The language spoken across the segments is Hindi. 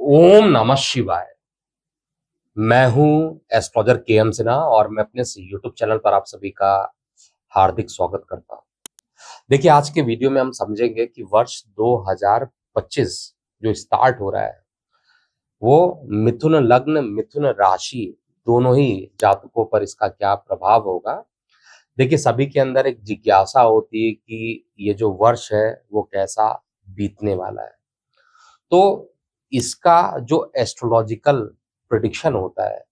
ओम नमः शिवाय। मैं हूं एस्ट्रोलॉजर के सिन्हा और मैं अपने इस यूट्यूब चैनल पर आप सभी का हार्दिक स्वागत करता हूं। देखिए, आज के वीडियो में हम समझेंगे कि वर्ष 2025 जो स्टार्ट हो रहा है वो मिथुन लग्न मिथुन राशि दोनों ही जातकों पर इसका क्या प्रभाव होगा। देखिए, सभी के अंदर एक जिज्ञासा होती है कि ये जो वर्ष है वो कैसा बीतने वाला है। तो इसका जो एस्ट्रोलॉजिकल प्रिडिक्शन होता है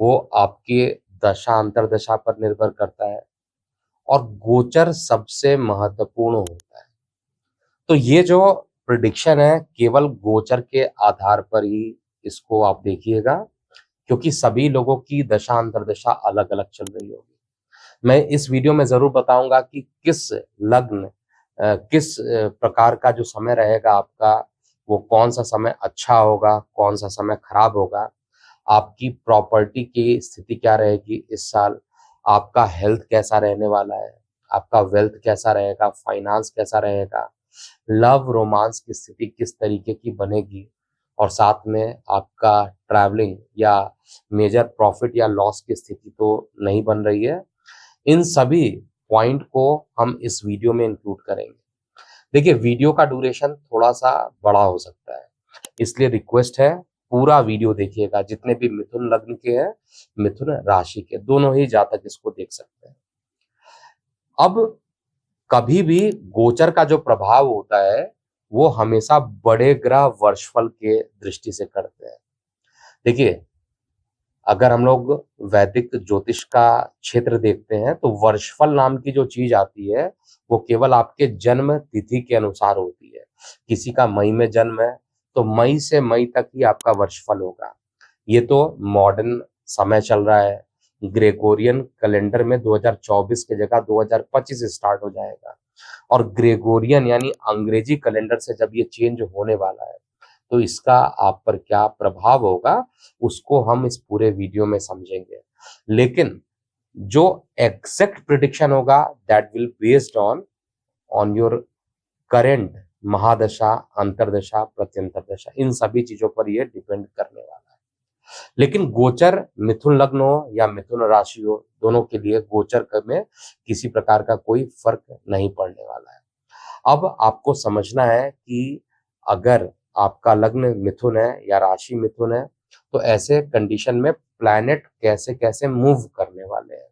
वो आपके दशा अंतरदशा पर निर्भर करता है और गोचर सबसे महत्वपूर्ण होता है। तो ये जो प्रिडिक्शन है केवल गोचर के आधार पर ही इसको आप देखिएगा, क्योंकि सभी लोगों की दशा अंतरदशा अलग अलग चल रही होगी। मैं इस वीडियो में जरूर बताऊंगा कि किस लग्न किस प्रकार का जो समय रहेगा आपका, वो कौन सा समय अच्छा होगा, कौन सा समय खराब होगा, आपकी प्रॉपर्टी की स्थिति क्या रहेगी इस साल, आपका हेल्थ कैसा रहने वाला है, आपका वेल्थ कैसा रहेगा, फाइनेंस कैसा रहेगा, लव रोमांस की स्थिति किस तरीके की बनेगी, और साथ में आपका ट्रैवलिंग या मेजर प्रॉफिट या लॉस की स्थिति तो नहीं बन रही है। इन सभी पॉइंट को हम इस वीडियो में इंक्लूड करेंगे। देखिए, वीडियो का ड्यूरेशन थोड़ा सा बड़ा हो सकता है, इसलिए रिक्वेस्ट है पूरा वीडियो देखिएगा। जितने भी मिथुन लग्न के हैं, मिथुन राशि के, दोनों ही जातक इसको देख सकते हैं। अब कभी भी गोचर का जो प्रभाव होता है वो हमेशा बड़े ग्रह वर्षफल के दृष्टि से करते हैं। देखिए, अगर हम लोग वैदिक ज्योतिष का क्षेत्र देखते हैं तो वर्षफल नाम की जो चीज आती है वो केवल आपके जन्म तिथि के अनुसार होती है। किसी का मई में जन्म है तो मई से मई तक ही आपका वर्षफल होगा। ये तो मॉडर्न समय चल रहा है। ग्रेगोरियन कैलेंडर में 2024 की जगह 2025 स्टार्ट हो जाएगा, और ग्रेगोरियन यानी अंग्रेजी कैलेंडर से जब ये चेंज होने वाला है तो इसका आप पर क्या प्रभाव होगा उसको हम इस पूरे वीडियो में समझेंगे। लेकिन जो एग्जैक्ट प्रिडिक्शन होगा that will based on on your current महादशा, अंतरदशा, प्रत्यंतर दशा, इन सभी चीजों पर ये डिपेंड करने वाला है। लेकिन गोचर मिथुन लग्न हो या मिथुन राशि हो, दोनों के लिए गोचर में किसी प्रकार का कोई फर्क नहीं पड़ने वाला है। अब आपको समझना है कि अगर आपका लग्न मिथुन है या राशि मिथुन है तो ऐसे कंडीशन में प्लैनेट कैसे कैसे मूव करने वाले हैं।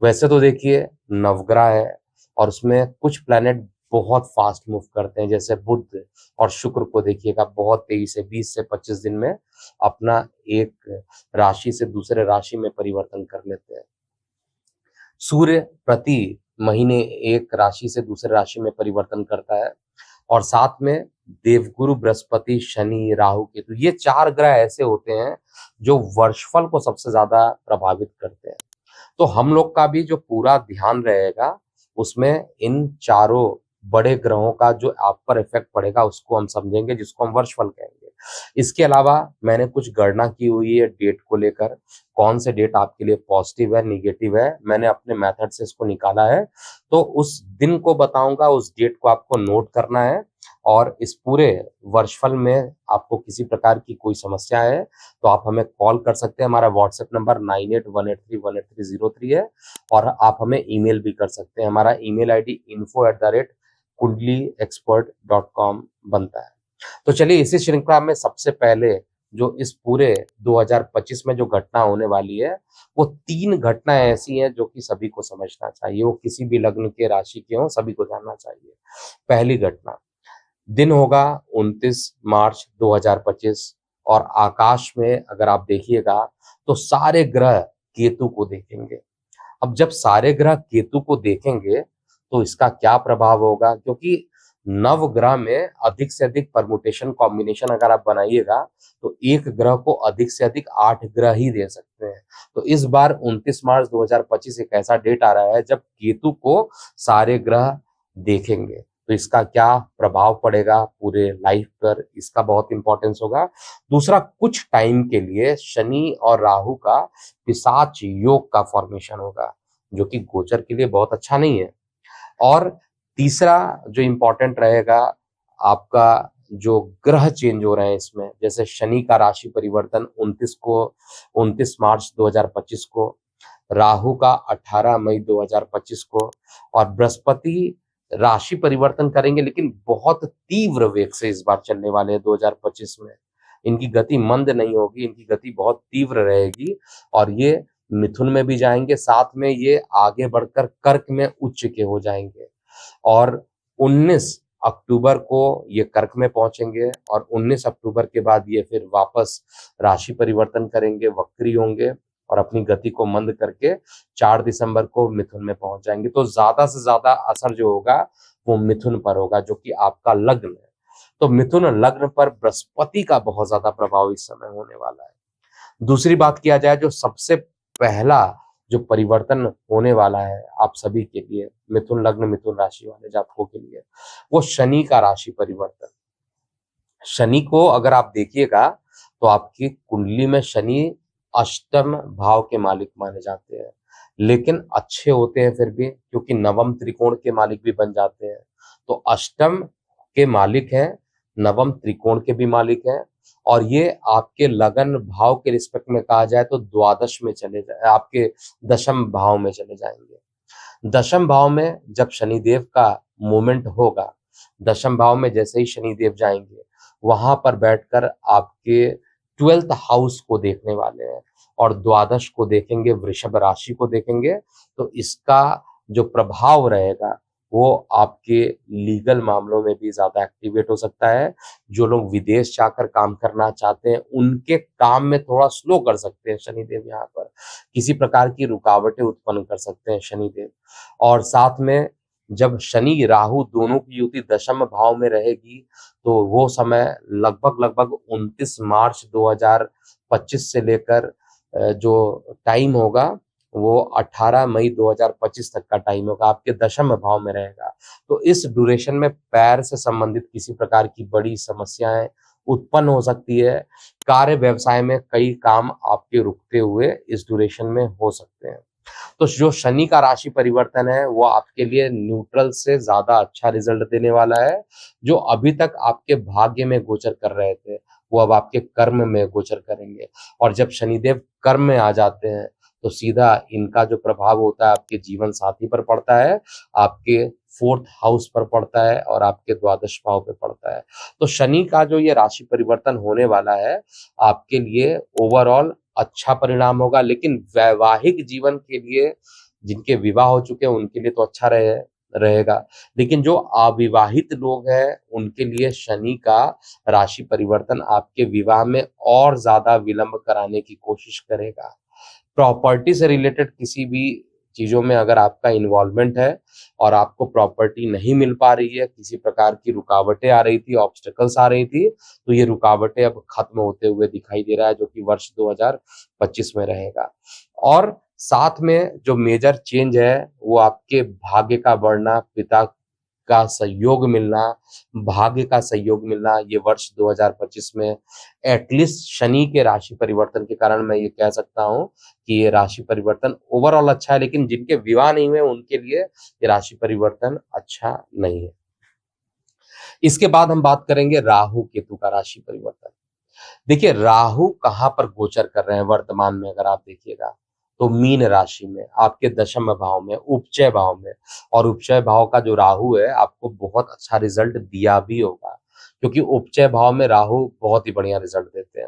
वैसे तो देखिए, नवग्रह है और उसमें कुछ प्लैनेट बहुत फास्ट मूव करते हैं, जैसे बुध और शुक्र को देखिएगा, बहुत तेजी से 20 से 25 दिन में अपना एक राशि से दूसरे राशि में परिवर्तन कर लेते हैं। सूर्य प्रति महीने एक राशि से दूसरे राशि में परिवर्तन करता है, और साथ में देवगुरु, बृहस्पति, शनि, राहु, केतु, ये 4 ग्रह ऐसे होते हैं जो वर्षफल को सबसे ज्यादा प्रभावित करते हैं। तो हम लोग का भी जो पूरा ध्यान रहेगा उसमें इन चारों बड़े ग्रहों का जो आप पर इफेक्ट पड़ेगा उसको हम समझेंगे, जिसको हम वर्षफल कहेंगे। इसके अलावा मैंने कुछ गणना की हुई है डेट को लेकर, कौन से डेट आपके लिए पॉजिटिव है, निगेटिव है, मैंने अपने मेथड से इसको निकाला है। तो उस दिन को बताऊंगा, उस डेट को आपको नोट करना है। और इस पूरे वर्षफल में आपको किसी प्रकार की कोई समस्या है तो आप हमें कॉल कर सकते हैं। हमारा व्हाट्सएप नंबर 9818318303 है, और आप हमें ईमेल भी कर सकते हैं। हमारा ईमेल आईडी info@kundliexpert.com बनता है। तो चलिए, इसी श्रृंखला में सबसे पहले जो इस पूरे 2025 में जो घटना होने वाली है वो 3 घटनाएं ऐसी हैं जो कि सभी को समझना चाहिए, वो किसी भी लग्न के राशि के हों, सभी को जानना चाहिए। पहली घटना, दिन होगा 29 मार्च 2025, और आकाश में अगर आप देखिएगा तो सारे ग्रह केतु को देखेंगे। अब जब सारे ग्रह केतु को देखेंगे तो इसका क्या प्रभाव होगा, क्योंकि नव ग्रह में अधिक से अधिक परमुटेशन कॉम्बिनेशन अगर आप बनाइएगा तो एक ग्रह को अधिक से अधिक 8 ग्रह ही दे सकते हैं। तो इस बार 29 मार्च 2025 एक ऐसा डेट आ रहा है जब केतु को सारे ग्रह देखेंगे, तो इसका क्या प्रभाव पड़ेगा पूरे लाइफ पर, इसका बहुत इंपॉर्टेंस होगा। दूसरा, कुछ टाइम के लिए शनि और राहु का पिशाच योग का फॉर्मेशन होगा, जो कि गोचर के लिए बहुत अच्छा नहीं है। और तीसरा जो इंपॉर्टेंट रहेगा, आपका जो ग्रह चेंज हो रहे हैं इसमें, जैसे शनि का राशि परिवर्तन 29 मार्च 2025 को, राहु का 18 मई 2025 को, और बृहस्पति राशि परिवर्तन करेंगे लेकिन बहुत तीव्र वेग से इस बार चलने वाले हैं 2025 में। इनकी गति मंद नहीं होगी, इनकी गति बहुत तीव्र रहेगी और ये मिथुन में भी जाएंगे, साथ में ये आगे बढ़कर कर्क में उच्च के हो जाएंगे और 19 अक्टूबर को ये कर्क में पहुंचेंगे और 19 अक्टूबर के बाद ये फिर वापस राशि परिवर्तन करेंगे, वक्री होंगे और अपनी गति को मंद करके 4 दिसंबर को मिथुन में पहुंच जाएंगे। तो ज्यादा से ज्यादा असर जो होगा वो मिथुन पर होगा, जो कि आपका लग्न है। तो मिथुन लग्न पर बृहस्पति का बहुत ज्यादा प्रभाव इस समय होने वाला है। दूसरी बात किया जाए, जो सबसे पहला जो परिवर्तन होने वाला है आप सभी के लिए, मिथुन लग्न मिथुन राशि वाले जातकों के लिए, वो शनि का राशि परिवर्तन। शनि को अगर आप देखिएगा तो आपकी कुंडली में शनि अष्टम भाव के मालिक माने जाते हैं, लेकिन अच्छे होते हैं फिर भी, क्योंकि नवम त्रिकोण के मालिक भी बन जाते हैं। तो अष्टम के मालिक हैं, नवम त्रिकोण के भी मालिक हैं और ये आपके लगन भाव के रिस्पेक्ट में कहा जाए तो द्वादश में चले जाए, आपके दशम भाव में चले जाएंगे। दशम भाव में जब शनिदेव का मूवमेंट होगा, दशम भाव में जैसे ही शनिदेव जाएंगे वहां पर बैठकर आपके 12th हाउस को देखने वाले हैं और द्वादश को देखेंगे, वृषभ राशि को देखेंगे। तो इसका जो प्रभाव रहेगा वो आपके लीगल मामलों में भी ज्यादा एक्टिवेट हो सकता है। जो लोग विदेश जाकर काम करना चाहते हैं उनके काम में थोड़ा स्लो कर सकते हैं शनिदेव, यहाँ पर किसी प्रकार की रुकावटें उत्पन्न कर सकते हैं शनिदेव। और साथ में जब शनि राहु दोनों की युति दशम भाव में रहेगी तो वो समय लगभग 29 मार्च 2025 से लेकर जो टाइम होगा वो 18 मई 2025 तक का टाइम होगा, आपके दशम भाव में रहेगा। तो इस ड्यूरेशन में पैर से संबंधित किसी प्रकार की बड़ी समस्याएं उत्पन्न हो सकती है। कार्य व्यवसाय में कई काम आपके रुकते हुए इस ड्यूरेशन में हो सकते हैं। तो जो शनि का राशि परिवर्तन है वो आपके लिए न्यूट्रल से ज्यादा अच्छा रिजल्ट देने वाला है। जो अभी तक आपके भाग्य में गोचर कर रहे थे वो अब आपके कर्म में गोचर करेंगे और जब शनिदेव कर्म में आ जाते हैं तो सीधा इनका जो प्रभाव होता है आपके जीवन साथी पर पड़ता है, आपके 4th हाउस पर पड़ता है और आपके द्वादश भाव पे पड़ता है। तो शनि का जो ये राशि परिवर्तन होने वाला है आपके लिए ओवरऑल अच्छा परिणाम होगा, लेकिन वैवाहिक जीवन के लिए जिनके विवाह हो चुके हैं उनके लिए तो अच्छा रहेगा, लेकिन जो अविवाहित लोग हैं उनके लिए शनि का राशि परिवर्तन आपके विवाह में और ज्यादा विलंब कराने की कोशिश करेगा। प्रॉपर्टी से रिलेटेड किसी भी चीजों में अगर आपका इन्वॉल्वमेंट है और आपको प्रॉपर्टी नहीं मिल पा रही है, किसी प्रकार की रुकावटें आ रही थी, ऑब्स्टेकल्स आ रही थी, तो ये रुकावटें अब खत्म होते हुए दिखाई दे रहा है, जो कि वर्ष 2025 में रहेगा। और साथ में जो मेजर चेंज है वो आपके भाग्य का बढ़ना, पिता का सहयोग मिलना, भाग्य का सहयोग मिलना, ये वर्ष 2025 में एटलीस्ट शनि के राशि परिवर्तन के कारण मैं ये कह सकता हूँ कि ये राशि परिवर्तन ओवरऑल अच्छा है, लेकिन जिनके विवाह नहीं हुए उनके लिए ये राशि परिवर्तन अच्छा नहीं है। इसके बाद हम बात करेंगे राहु केतु का राशि परिवर्तन। देखिए राहु कहाँ पर गोचर कर रहे हैं वर्तमान में, अगर आप देखिएगा तो मीन राशि में, आपके दशम भाव में, उपचय भाव में। और उपचय भाव का जो राहु है आपको बहुत अच्छा रिजल्ट दिया भी होगा, क्योंकि उपचय भाव में राहु बहुत ही बढ़िया रिजल्ट देते हैं।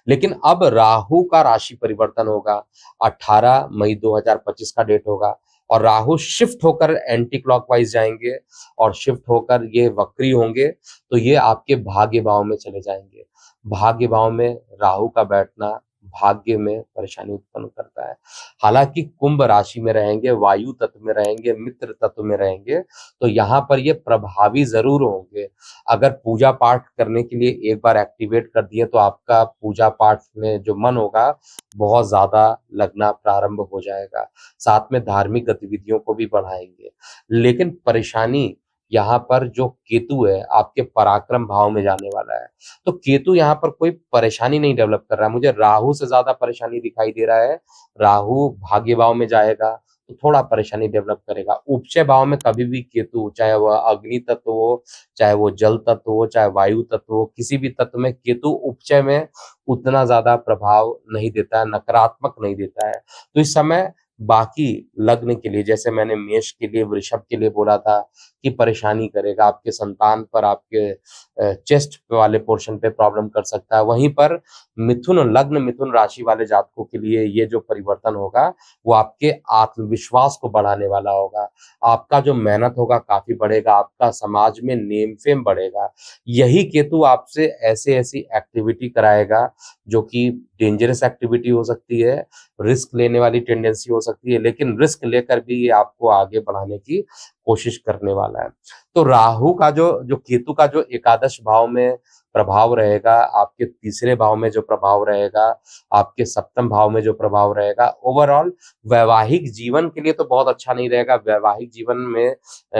लेकिन अब राहु का राशि परिवर्तन होगा, 18 मई 2025 का डेट होगा और राहु शिफ्ट होकर एंटी क्लॉकवाइज जाएंगे और शिफ्ट होकर ये वक्री होंगे, तो ये आपके भाग्य भाव में चले जाएंगे। भाग्य भाव में राहु का बैठना भाग्य में परेशानी उत्पन्न करता है। हालांकि कुंभ राशि में रहेंगे, वायु तत्व में रहेंगे, मित्र तत्व में रहेंगे, तो यहाँ पर ये प्रभावी जरूर होंगे। अगर पूजा पाठ करने के लिए एक बार एक्टिवेट कर दिए तो आपका पूजा पाठ में जो मन होगा बहुत ज्यादा लगना प्रारंभ हो जाएगा, साथ में धार्मिक गतिविधियों को भी बढ़ाएंगे। लेकिन परेशानी यहाँ पर जो केतु है आपके पराक्रम भाव में जाने वाला है, तो केतु यहाँ पर कोई परेशानी नहीं डेवलप कर रहा है, मुझे राहु से ज्यादा परेशानी दिखाई दे रहा है। राहु भाग्य भाव में जाएगा तो थोड़ा परेशानी डेवलप करेगा। उपचय भाव में कभी भी केतु, चाहे वह अग्नि तत्व हो, चाहे वो जल तत्व हो, चाहे वायु तत्व हो, किसी भी तत्व में केतु उपचय में उतना ज्यादा प्रभाव नहीं देता है, नकारात्मक नहीं देता है। तो इस समय बाकी लग्न के लिए, जैसे मैंने मेष के लिए, वृषभ के लिए बोला था कि परेशानी करेगा, आपके संतान पर, आपके चेस्ट वाले पोर्शन पे प्रॉब्लम कर सकता है। वहीं पर मिथुन लग्न, मिथुन राशि वाले जातकों के लिए ये जो परिवर्तन होगा वो आपके आत्मविश्वास को बढ़ाने वाला होगा। आपका जो मेहनत होगा काफी बढ़ेगा, आपका समाज में नेम फेम बढ़ेगा। यही केतु आपसे ऐसे ऐसी एक्टिविटी कराएगा जो कि डेंजरस एक्टिविटी हो सकती है, रिस्क लेने वाली टेंडेंसी हो सकती है, लेकिन रिस्क लेकर भी ये आपको आगे बढ़ाने की कोशिश करने वाला है। तो राहु का जो जो केतु का जो एकादश भाव में प्रभाव रहेगा, आपके तीसरे भाव में जो प्रभाव रहेगा, आपके सप्तम भाव में जो प्रभाव रहेगा, ओवरऑल वैवाहिक जीवन के लिए तो बहुत अच्छा नहीं रहेगा। वैवाहिक जीवन में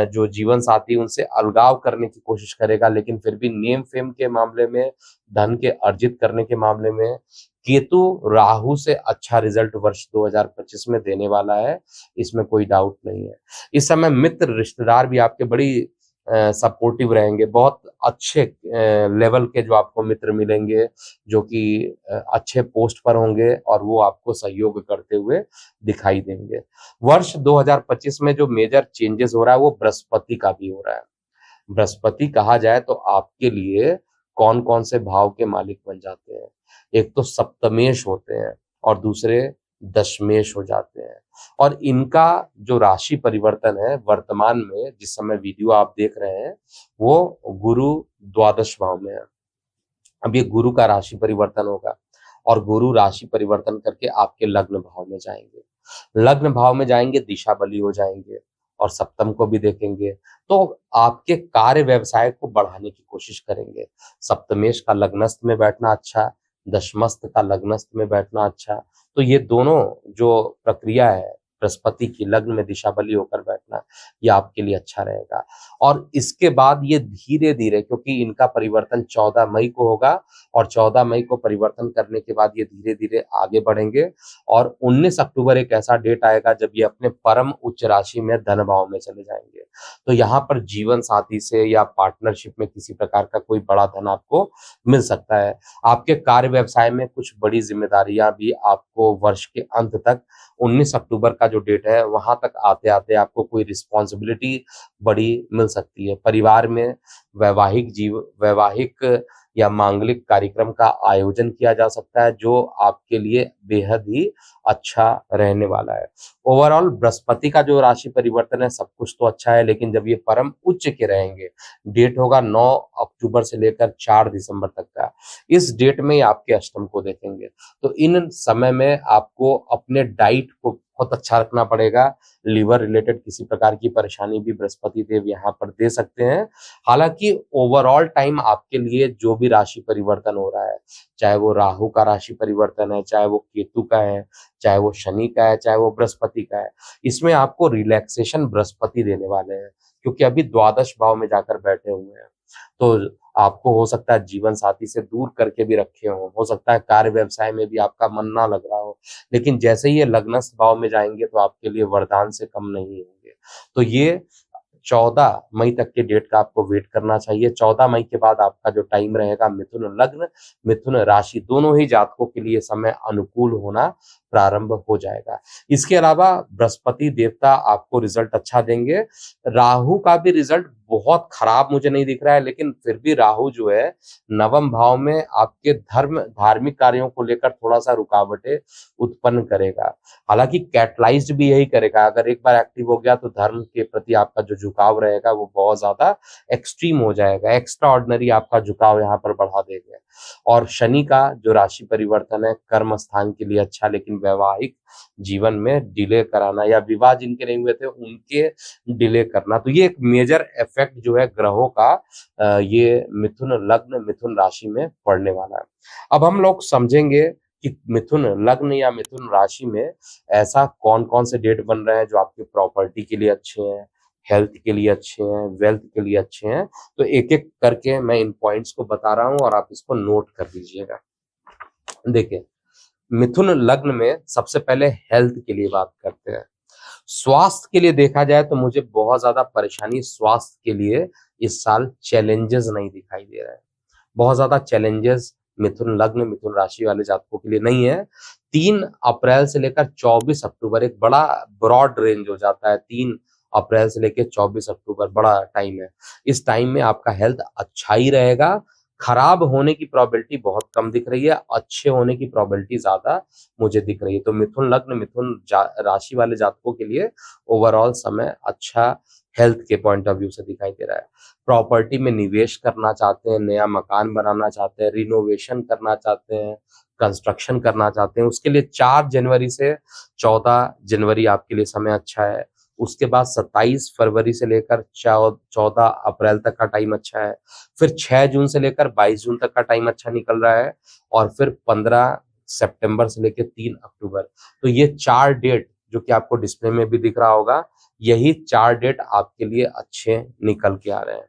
जो जीवन साथी उनसे अलगाव करने की कोशिश करेगा, लेकिन फिर भी नेम फेम के मामले में, धन के अर्जित करने के मामले में केतु राहु से अच्छा रिजल्ट वर्ष 2025 में देने वाला है, इसमें कोई डाउट नहीं है। इस समय मित्र रिश्तेदार भी आपके बड़ी सपोर्टिव रहेंगे, बहुत अच्छे लेवल के जो आपको मित्र मिलेंगे, जो कि अच्छे पोस्ट पर होंगे और वो आपको सहयोग करते हुए दिखाई देंगे। वर्ष 2025 में जो मेजर चेंजेस हो रहा है वो बृहस्पति का भी हो रहा है। बृहस्पति कहा जाए तो आपके लिए कौन कौन से भाव के मालिक बन जाते हैं? एक तो सप्तमेश होते हैं और दूसरे दशमेश हो जाते हैं। और इनका जो राशि परिवर्तन है वर्तमान में, जिस समय वीडियो आप देख रहे हैं, वो गुरु द्वादश भाव में है। अब ये गुरु का राशि परिवर्तन होगा और गुरु राशि परिवर्तन करके आपके लग्न भाव में जाएंगे। लग्न भाव में जाएंगे, दिशा बली हो जाएंगे और सप्तम को भी देखेंगे, तो आपके कार्य व्यवसाय को बढ़ाने की कोशिश करेंगे। सप्तमेश का लग्नस्थ में बैठना अच्छा, दशमस्थ का लग्नस्थ में बैठना अच्छा। तो ये दोनों जो प्रक्रिया है बृहस्पति की, लग्न में दिशा बली होकर बैठना, ये आपके लिए अच्छा रहेगा। और इसके बाद ये धीरे धीरे, क्योंकि इनका परिवर्तन 14 मई को होगा और 14 मई को परिवर्तन करने के बाद ये धीरे धीरे आगे बढ़ेंगे और 19 अक्टूबर एक ऐसा डेट आएगा जब ये अपने परम उच्च राशि में धन भाव में चले जाएंगे। तो यहाँ पर जीवन साथी से या पार्टनरशिप में किसी प्रकार का कोई बड़ा धन आपको मिल सकता है। आपके कार्य व्यवसाय में कुछ बड़ी जिम्मेदारियां भी आपको वर्ष के अंत तक, 19 अक्टूबर का जो डेट है वहां तक आते आते आपको कोई रिस्पॉन्सिबिलिटी बड़ी मिल सकती है। परिवार में वैवाहिक या मांगलिक कार्यक्रम का आयोजन किया जा सकता है जो आपके लिए बेहद ही अच्छा रहने वाला है। ओवरऑल बृहस्पति का जो राशि परिवर्तन है सब कुछ तो अच्छा है, लेकिन जब ये परम उच्च के रहेंगे, डेट होगा 9 अक्टूबर से लेकर 4 दिसंबर तक का, इस डेट में ही आपके अष्टम को देखेंगे। तो इन समय में आपको अपने डाइट को बहुत अच्छा रखना पड़ेगा। लीवर रिलेटेड किसी प्रकार की परेशानी भी बृहस्पति देव यहाँ पर दे सकते हैं। हालांकि ओवरऑल टाइम आपके लिए जो भी राशि परिवर्तन हो रहा है, चाहे वो राहु का राशि परिवर्तन है, चाहे वो केतु का है, चाहे वो शनि का है, चाहे वो बृहस्पति का है, इसमें आपको रिलैक्सेशन बृहस्पति देने वाले हैं, क्योंकि अभी द्वादश भाव में जाकर बैठे हुए हैं। तो आपको हो सकता है जीवन साथी से दूर करके भी रखे हो सकता है कार्य व्यवसाय में भी आपका मन ना लग रहा हो, लेकिन जैसे ही ये लग्नस्थ भाव में जाएंगे तो आपके लिए वरदान से कम नहीं होंगे। तो ये 14 मई तक के डेट का आपको वेट करना चाहिए। 14 मई के बाद आपका जो टाइम रहेगा, मिथुन लग्न, मिथुन राशि, दोनों ही जातकों के लिए समय अनुकूल होना प्रारंभ हो जाएगा। इसके अलावा बृहस्पति देवता आपको रिजल्ट अच्छा देंगे। राहु का भी रिजल्ट बहुत खराब मुझे नहीं दिख रहा है, लेकिन फिर भी राहु जो है नवम भाव में आपके धार्मिक कार्यों को लेकर थोड़ा सा रुकावटें उत्पन्न करेगा। हालांकि कैटलाइज्ड भी यही करेगा, अगर एक बार एक्टिव हो गया तो धर्म के प्रति आपका जो झुकाव रहेगा वो बहुत ज्यादा एक्सट्रीम हो जाएगा, एक्स्ट्रा ऑर्डिनरी आपका झुकाव यहाँ पर बढ़ा देगा। और शनि का जो राशि परिवर्तन है कर्म स्थान के लिए अच्छा, लेकिन वैवाहिक जीवन में डिले कराना या विवाह जिनके नहीं हुए थे उनके डिले करना, तो ये एक मेजर इफेक्ट जो है ग्रहों का ये मिथुन लग्न, मिथुन राशि में पड़ने वाला है। अब हम लोग समझेंगे कि मिथुन लग्न या मिथुन राशि में ऐसा कौन कौन से डेट बन रहे हैं जो आपके प्रॉपर्टी के लिए अच्छे हैं, हेल्थ के लिए अच्छे हैं, वेल्थ के लिए अच्छे हैं। तो एक एक करके मैं इन पॉइंट्स को बता रहा हूं और आप इसको नोट कर लीजिएगा। देखिए, मिथुन लग्न में सबसे पहले हेल्थ के लिए बात करते हैं। स्वास्थ्य के लिए देखा जाए तो मुझे बहुत ज्यादा परेशानी स्वास्थ्य के लिए इस साल चैलेंजेस नहीं दिखाई दे रहे हैं। बहुत ज्यादा चैलेंजेस मिथुन लग्न मिथुन राशि वाले जातकों के लिए नहीं है। 3 अप्रैल से लेकर 24 अक्टूबर एक बड़ा ब्रॉड रेंज हो जाता है। 3 अप्रैल से लेकर 24 अक्टूबर बड़ा टाइम है। इस टाइम में आपका हेल्थ अच्छा ही रहेगा। खराब होने की प्रोबेबिलिटी बहुत कम दिख रही है, अच्छे होने की प्रोबेबिलिटी ज्यादा मुझे दिख रही है। तो मिथुन लग्न राशि वाले जातकों के लिए ओवरऑल समय अच्छा हेल्थ के पॉइंट ऑफ व्यू से दिखाई दे रहा है। प्रॉपर्टी में निवेश करना चाहते हैं, नया मकान बनाना चाहते हैं, रिनोवेशन करना चाहते हैं, कंस्ट्रक्शन करना चाहते हैं, उसके लिए 4 जनवरी से 14 जनवरी आपके लिए समय अच्छा है। उसके बाद 27 फरवरी से लेकर 14 अप्रैल तक का टाइम अच्छा है। फिर 6 जून से लेकर 22 जून तक का टाइम अच्छा निकल रहा है। और फिर 15 सितंबर से लेकर 3 अक्टूबर। तो ये 4 डेट जो कि आपको डिस्प्ले में भी दिख रहा होगा, यही 4 डेट आपके लिए अच्छे निकल के आ रहे हैं।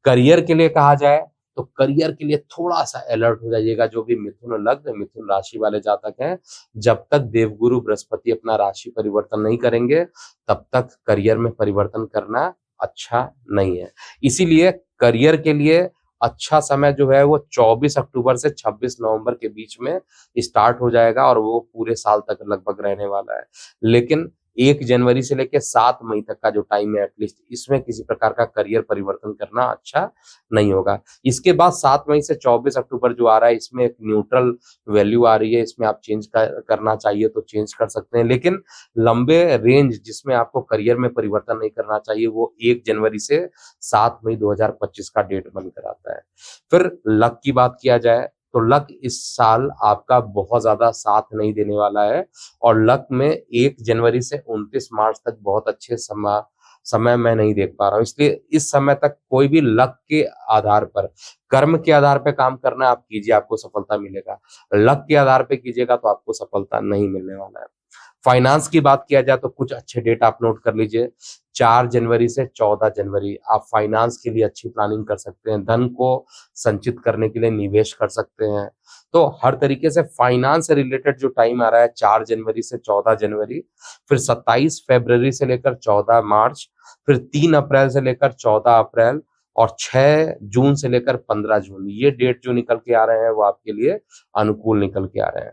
करियर के लिए कहा जाए तो करियर के लिए थोड़ा सा अलर्ट हो जाइएगा। जो भी मिथुन लग्न मिथुन राशि वाले जातक हैं, जब तक देवगुरु बृहस्पति अपना राशि परिवर्तन नहीं करेंगे तब तक करियर में परिवर्तन करना अच्छा नहीं है। इसीलिए करियर के लिए अच्छा समय जो है वो 24 अक्टूबर से 26 नवंबर के बीच में स्टार्ट हो जाएगा और वो पूरे साल तक लगभग रहने वाला है। लेकिन 1 जनवरी से लेकर 7 मई तक का जो टाइम है एटलीस्ट, इसमें किसी प्रकार का करियर परिवर्तन करना अच्छा नहीं होगा। इसके बाद 7 मई से 24 अक्टूबर जो आ रहा है, इसमें एक न्यूट्रल वैल्यू आ रही है। इसमें आप चेंज करना चाहिए तो चेंज कर सकते हैं, लेकिन लंबे रेंज जिसमें आपको करियर में परिवर्तन नहीं करना चाहिए वो 1 जनवरी से 7 मई 2025 का डेट बनकर आता है। फिर लक की बात किया जाए तो लक इस साल आपका बहुत ज्यादा साथ नहीं देने वाला है। और लक में 1 जनवरी से 29 मार्च तक बहुत अच्छे समय मैं नहीं देख पा रहा हूँ। इसलिए इस समय तक कोई भी लक के आधार पर, कर्म के आधार पर काम करना आप कीजिए, आपको सफलता मिलेगा। लक के आधार पर कीजिएगा तो आपको सफलता नहीं मिलने वाला है। फाइनेंस की बात किया जाए तो कुछ अच्छे डेट आप नोट कर लीजिए। 4 जनवरी से 14 जनवरी आप फाइनेंस के लिए अच्छी प्लानिंग कर सकते हैं, धन को संचित करने के लिए निवेश कर सकते हैं। तो हर तरीके से फाइनेंस से रिलेटेड जो टाइम आ रहा है 4 जनवरी से 14 जनवरी, फिर 27 फरवरी से लेकर 14 मार्च, फिर 3 अप्रैल से लेकर 14 अप्रैल, और 6 जून से लेकर 15 जून, ये डेट जो निकल के आ रहे हैं वो आपके लिए अनुकूल निकल के आ रहे हैं।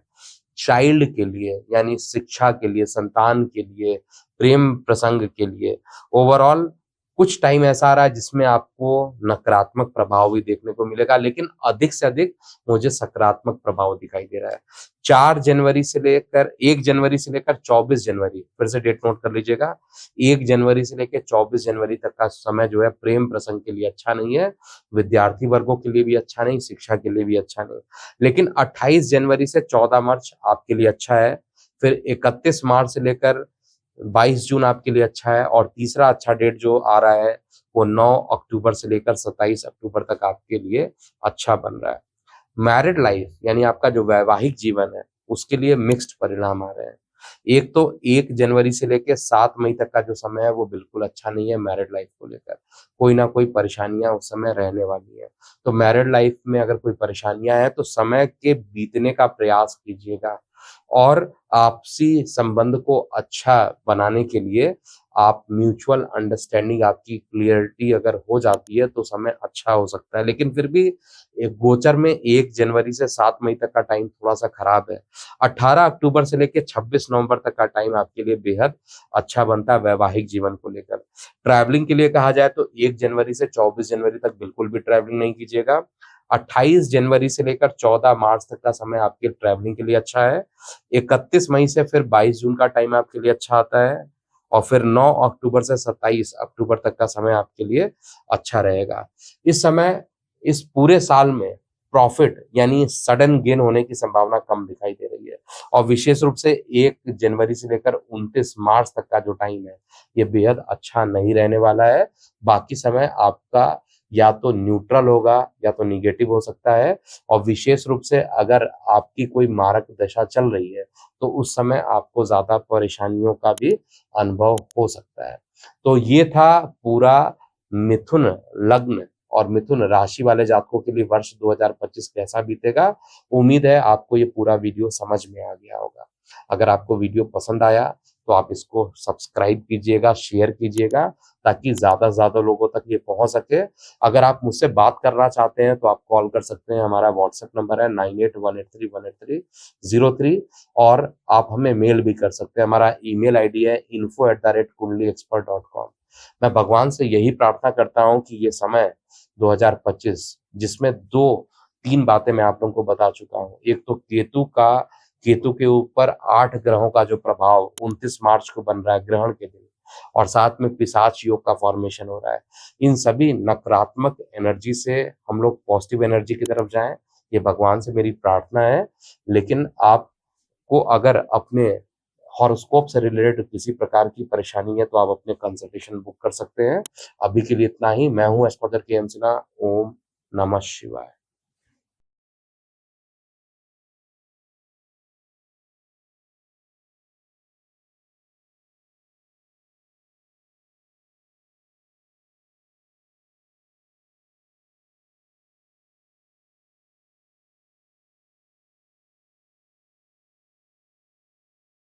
चाइल्ड के लिए यानी शिक्षा के लिए, संतान के लिए, प्रेम प्रसंग के लिए ओवरऑल कुछ टाइम ऐसा आ रहा है जिसमें आपको नकारात्मक प्रभाव भी देखने को मिलेगा, लेकिन अधिक से अधिक मुझे सकारात्मक प्रभाव दिखाई दे रहा है। 1 जनवरी से लेकर 24 जनवरी, फिर से डेट नोट कर लीजिएगा। 1 जनवरी से लेकर 24 जनवरी तक का समय जो है प्रेम प्रसंग के लिए अच्छा नहीं है, विद्यार्थी वर्गों के लिए भी अच्छा नहीं, शिक्षा के लिए भी अच्छा नहीं। लेकिन 28 जनवरी से 14 मार्च आपके लिए अच्छा है। फिर 31 मार्च से लेकर 22 जून आपके लिए अच्छा है। और तीसरा अच्छा डेट जो आ रहा है वो 9 अक्टूबर से लेकर 27 अक्टूबर तक आपके लिए अच्छा बन रहा है। मैरिड लाइफ यानी आपका जो वैवाहिक जीवन है उसके लिए मिक्स्ड परिणाम आ रहे हैं। एक तो 1 जनवरी से लेकर 7 मई तक का जो समय है वो बिल्कुल अच्छा नहीं है। मैरिड लाइफ को लेकर कोई ना कोई परेशानियां उस समय रहने वाली है। तो मैरिड लाइफ में अगर कोई परेशानियां हैं तो समय के बीतने का प्रयास कीजिएगा। और आपसी संबंध को अच्छा बनाने के लिए आप म्यूचुअल अंडरस्टैंडिंग, आपकी क्लियरिटी अगर हो जाती है तो समय अच्छा हो सकता है। लेकिन फिर भी एक गोचर में 1 जनवरी से 7 मई तक का टाइम थोड़ा सा खराब है। 18 अक्टूबर से लेकर 26 नवंबर तक का टाइम आपके लिए बेहद अच्छा बनता है वैवाहिक जीवन को लेकर। ट्रैवलिंग के लिए कहा जाए तो 1 जनवरी से 24 जनवरी तक बिल्कुल भी ट्रैवलिंग नहीं कीजिएगा। 28 जनवरी से लेकर 14 मार्च तक का समय आपके ट्रैवलिंग के लिए अच्छा है। 31 मई से फिर 22 जून का टाइम आपके लिए अच्छा आता है। और फिर 9 अक्टूबर से 27 अक्टूबर तक का समय आपके लिए अच्छा रहेगा। इस समय इस पूरे साल में प्रॉफिट यानी सडन गेन होने की संभावना कम दिखाई दे रही है। और विशेष रूप से 1 जनवरी से लेकर 29 मार्च तक का जो टाइम है ये बेहद अच्छा नहीं रहने वाला है। बाकी समय आपका या तो न्यूट्रल होगा या तो निगेटिव हो सकता है। और विशेष रूप से अगर आपकी कोई मारक दशा चल रही है तो उस समय आपको ज्यादा परेशानियों का भी अनुभव हो सकता है। तो ये था पूरा मिथुन लग्न और मिथुन राशि वाले जातकों के लिए वर्ष 2025 कैसा बीतेगा। उम्मीद है आपको ये पूरा वीडियो समझ में आ गया होगा। अगर आपको वीडियो पसंद आया तो आप इसको सब्सक्राइब कीजिएगा, शेयर कीजिएगा ताकि ज़्यादा से ज़्यादा लोगों तक ये पहुँच सके। अगर आप मुझसे बात करना चाहते हैं तो आप कॉल कर सकते हैं, हमारा व्हाट्सएप नंबर है 9818318303 और आप हमें मेल भी कर सकते हैं। हमारा ईमेल आईडी है info@kundliexpert.com। मैं भगवान से यही प्रार्थना करता हूँ कि ये समय 2025 जिसमें 2-3 बातें मैं आप लोगों को बता चुका हूँ। एक तो केतु के ऊपर 8 ग्रहों का जो प्रभाव 29 मार्च को बन रहा है ग्रहण के दिन, और साथ में पिशाच योग का फॉर्मेशन हो रहा है। इन सभी नकारात्मक एनर्जी से हम लोग पॉजिटिव एनर्जी की तरफ जाएं, ये भगवान से मेरी प्रार्थना है। लेकिन आपको अगर अपने हॉरोस्कोप से रिलेटेड किसी प्रकार की परेशानी है तो आप अपने कंसल्टेशन बुक कर सकते हैं। अभी के लिए इतना ही। मैं हूं एस्ट्रोलॉजर के एम सिन्हा। ओम नमः शिवाय।